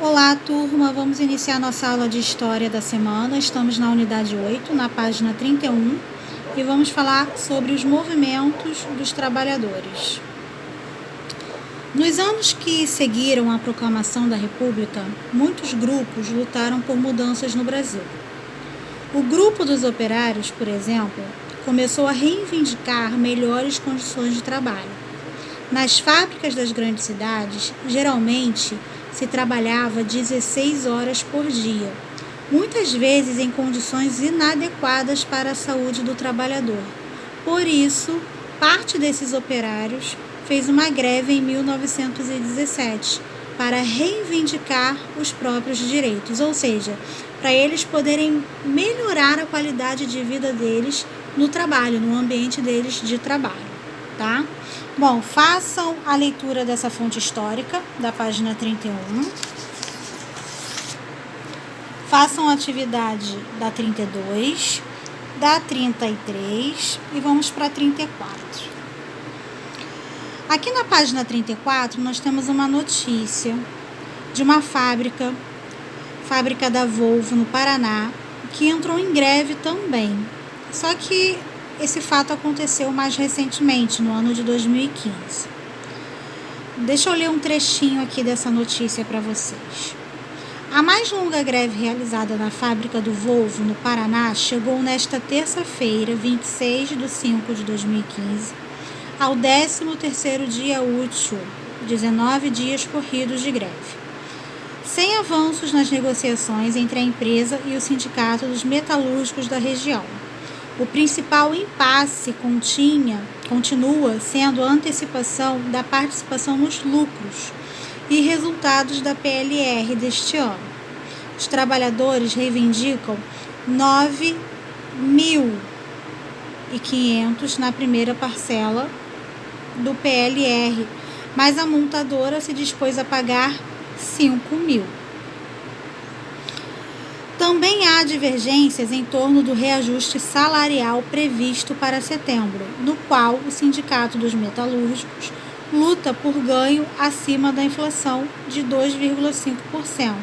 Olá, turma! Vamos iniciar nossa aula de História da semana. Estamos na unidade 8, na página 31, e vamos falar sobre os movimentos dos trabalhadores. Nos anos que seguiram a proclamação da República, muitos grupos lutaram por mudanças no Brasil. O grupo dos operários, por exemplo, começou a reivindicar melhores condições de trabalho. Nas fábricas das grandes cidades, geralmente se trabalhava 16 horas por dia, muitas vezes em condições inadequadas para a saúde do trabalhador. Por isso, parte desses operários fez uma greve em 1917 para reivindicar os próprios direitos, ou seja, para eles poderem melhorar a qualidade de vida deles no trabalho, no ambiente deles de trabalho, tá? Bom, façam a leitura dessa fonte histórica, da página 31. Façam a atividade da 32, da 33 e vamos para a 34. Aqui na página 34, nós temos uma notícia de uma fábrica da Volvo, no Paraná, que entrou em greve também. Só que esse fato aconteceu mais recentemente, no ano de 2015. Deixa eu ler um trechinho aqui dessa notícia para vocês. A mais longa greve realizada na fábrica do Volvo, no Paraná, chegou nesta terça-feira, 26 de 5 de 2015, ao 13º dia útil, 19 dias corridos de greve. Sem avanços nas negociações entre a empresa e o Sindicato dos Metalúrgicos da região. O principal impasse continua sendo a antecipação da participação nos lucros e resultados da PLR deste ano. Os trabalhadores reivindicam 9.500 na primeira parcela do PLR, mas a montadora se dispôs a pagar 5.000. Também há divergências em torno do reajuste salarial previsto para setembro, no qual o Sindicato dos Metalúrgicos luta por ganho acima da inflação de 2,5%,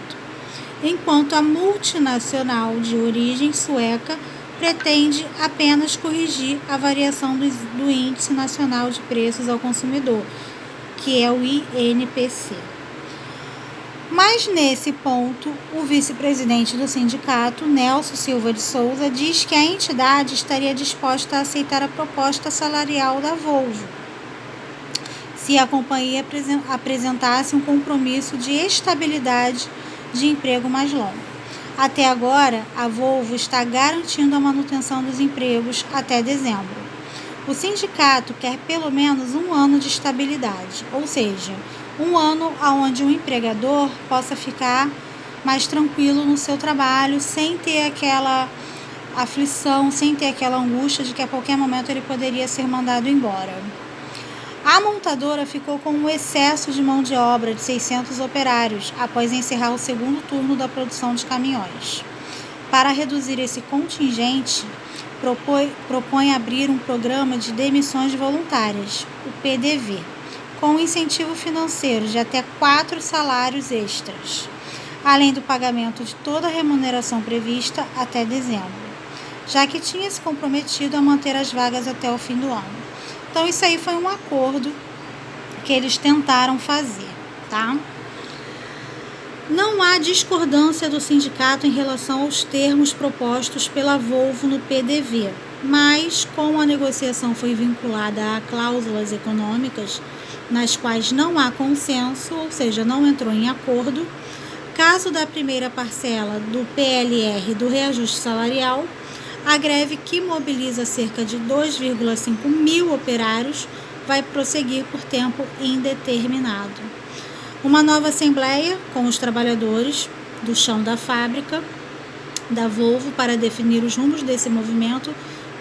enquanto a multinacional de origem sueca pretende apenas corrigir a variação do Índice Nacional de Preços ao Consumidor, que é o INPC. Mas, nesse ponto, o vice-presidente do sindicato, Nelson Silva de Souza, diz que a entidade estaria disposta a aceitar a proposta salarial da Volvo, se a companhia apresentasse um compromisso de estabilidade de emprego mais longo. Até agora, a Volvo está garantindo a manutenção dos empregos até dezembro. O sindicato quer pelo menos um ano de estabilidade, ou seja, um ano onde o empregador possa ficar mais tranquilo no seu trabalho, sem ter aquela aflição, sem ter aquela angústia de que a qualquer momento ele poderia ser mandado embora. A montadora ficou com um excesso de mão de obra de 600 operários após encerrar o segundo turno da produção de caminhões. Para reduzir esse contingente, propõe abrir um programa de demissões voluntárias, o PDV, com um incentivo financeiro de até 4 salários extras, além do pagamento de toda a remuneração prevista até dezembro, já que tinha se comprometido a manter as vagas até o fim do ano. Então, isso aí foi um acordo que eles tentaram fazer, tá? Não há discordância do sindicato em relação aos termos propostos pela Volvo no PDV, mas como a negociação foi vinculada a cláusulas econômicas, nas quais não há consenso, ou seja, não entrou em acordo, caso da primeira parcela do PLR do reajuste salarial, a greve, que mobiliza cerca de 2,5 mil operários, vai prosseguir por tempo indeterminado. Uma nova assembleia com os trabalhadores do chão da fábrica da Volvo para definir os rumos desse movimento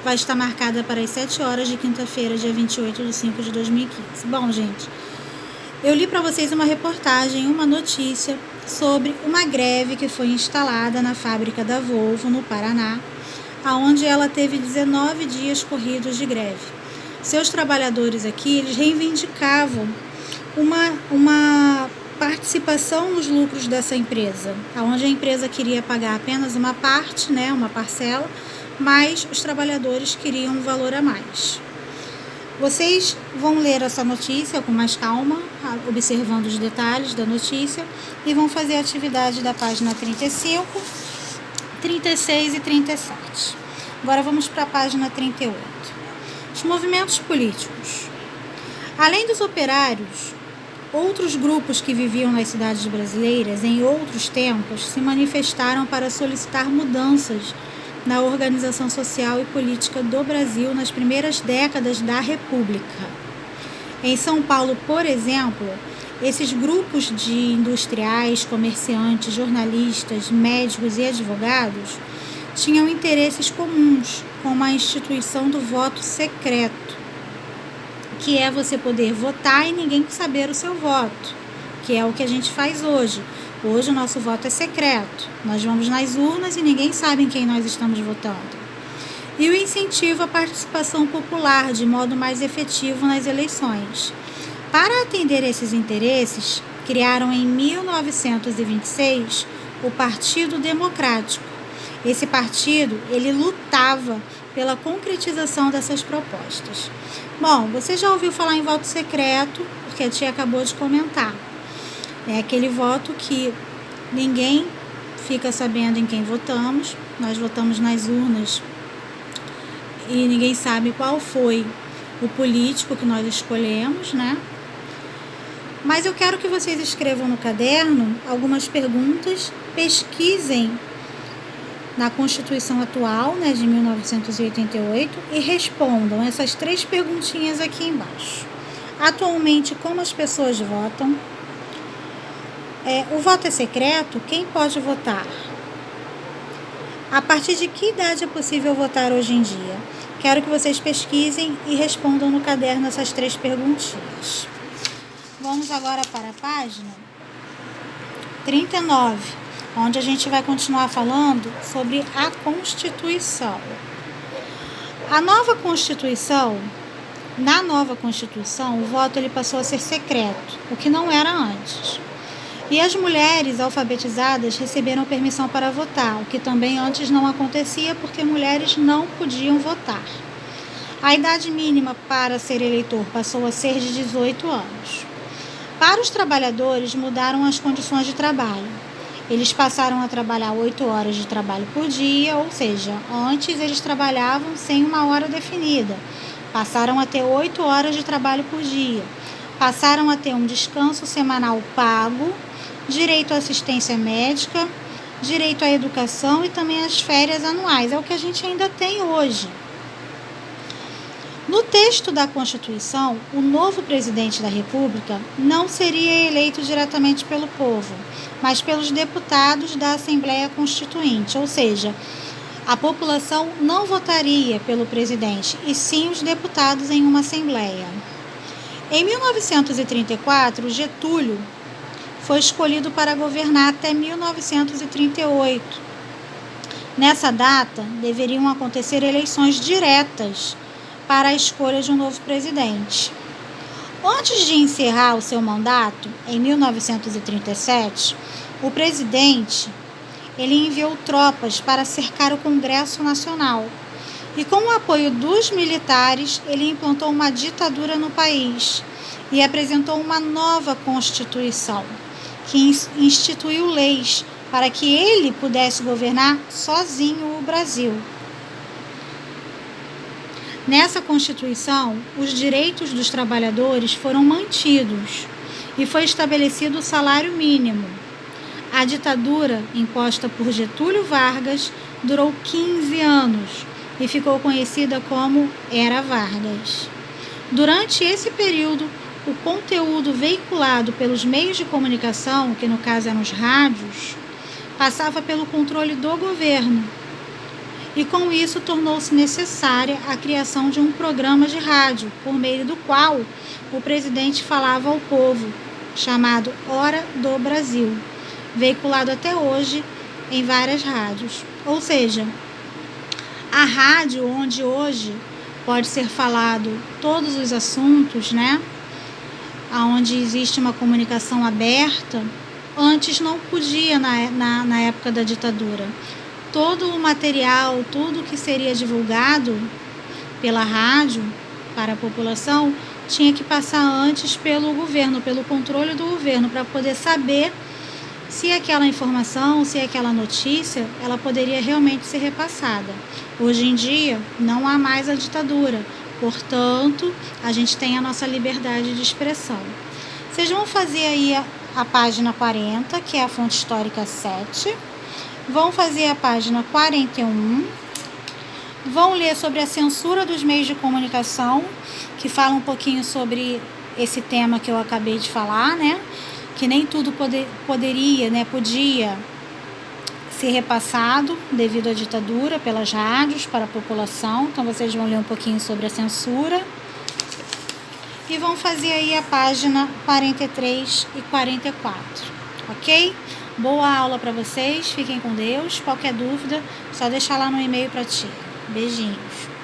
vai estar marcada para as 7 horas de quinta-feira, dia 28 de 5 de 2015. Bom, gente, eu li para vocês uma reportagem, uma notícia sobre uma greve que foi instalada na fábrica da Volvo, no Paraná, onde ela teve 19 dias corridos de greve. Seus trabalhadores aqui, eles reivindicavam uma participação nos lucros dessa empresa, onde a empresa queria pagar apenas uma parte, né, uma parcela, mas os trabalhadores queriam um valor a mais. Vocês vão ler essa notícia com mais calma, observando os detalhes da notícia, e vão fazer a atividade da página 35, 36 e 37. Agora vamos para a página 38. Os movimentos políticos. Além dos operários, outros grupos que viviam nas cidades brasileiras em outros tempos se manifestaram para solicitar mudanças na organização social e política do Brasil nas primeiras décadas da República. Em São Paulo, por exemplo, esses grupos de industriais, comerciantes, jornalistas, médicos e advogados tinham interesses comuns, como a instituição do voto secreto, que é você poder votar e ninguém saber o seu voto, que é o que a gente faz hoje. Hoje o nosso voto é secreto. Nós vamos nas urnas e ninguém sabe em quem nós estamos votando. E o incentivo à participação popular de modo mais efetivo nas eleições. Para atender esses interesses, criaram em 1926 o Partido Democrático. Esse partido, ele lutava pela concretização dessas propostas. Bom, você já ouviu falar em voto secreto, porque a tia acabou de comentar. É aquele voto que ninguém fica sabendo em quem votamos. Nós votamos nas urnas e ninguém sabe qual foi o político que nós escolhemos, né? Mas eu quero que vocês escrevam no caderno algumas perguntas, pesquisem na Constituição atual, né, de 1988, e respondam essas 3 perguntinhas aqui embaixo. Atualmente, como as pessoas votam? O voto é secreto? Quem pode votar? A partir de que idade é possível votar hoje em dia? Quero que vocês pesquisem e respondam no caderno essas 3 perguntinhas. Vamos agora para a página 39, onde a gente vai continuar falando sobre a Constituição. Na nova Constituição, o voto ele passou a ser secreto, o que não era antes. E as mulheres alfabetizadas receberam permissão para votar, o que também antes não acontecia porque mulheres não podiam votar. A idade mínima para ser eleitor passou a ser de 18 anos. Para os trabalhadores, mudaram as condições de trabalho. Eles passaram a trabalhar 8 horas de trabalho por dia, ou seja, antes eles trabalhavam sem uma hora definida. Passaram a ter 8 horas de trabalho por dia. Passaram a ter um descanso semanal pago, direito à assistência médica, direito à educação e também às férias anuais. É o que a gente ainda tem hoje. No texto da Constituição, o novo presidente da República não seria eleito diretamente pelo povo, mas pelos deputados da Assembleia Constituinte, ou seja, a população não votaria pelo presidente, e sim os deputados em uma Assembleia. Em 1934, Getúlio foi escolhido para governar até 1938. Nessa data, deveriam acontecer eleições diretas para a escolha de um novo presidente. Antes de encerrar o seu mandato, em 1937, o presidente ele enviou tropas para cercar o Congresso Nacional. E com o apoio dos militares, ele implantou uma ditadura no país e apresentou uma nova Constituição, que instituiu leis para que ele pudesse governar sozinho o Brasil. Nessa Constituição, os direitos dos trabalhadores foram mantidos e foi estabelecido o salário mínimo. A ditadura, imposta por Getúlio Vargas, durou 15 anos e ficou conhecida como Era Vargas. Durante esse período, o conteúdo veiculado pelos meios de comunicação, que no caso eram os rádios, passava pelo controle do governo. E com isso tornou-se necessária a criação de um programa de rádio, por meio do qual o presidente falava ao povo, chamado Hora do Brasil, veiculado até hoje em várias rádios. Ou seja, a rádio onde hoje pode ser falado todos os assuntos, né? onde existe uma comunicação aberta, antes não podia na época da ditadura. Todo o material, tudo que seria divulgado pela rádio para a população, tinha que passar antes pelo governo, pelo controle do governo, para poder saber se aquela informação, se aquela notícia, ela poderia realmente ser repassada. Hoje em dia, não há mais a ditadura, portanto, a gente tem a nossa liberdade de expressão. Vocês vão fazer aí a página 40, que é a fonte histórica 7, vão fazer a página 41, vão ler sobre a censura dos meios de comunicação, que fala um pouquinho sobre esse tema que eu acabei de falar, né? Que nem tudo podia ser repassado devido à ditadura pelas rádios para a população. Então vocês vão ler um pouquinho sobre a censura e vão fazer aí a página 43 e 44, ok? Boa aula para vocês, fiquem com Deus. Qualquer dúvida, só deixar lá no e-mail para tia. Beijinhos.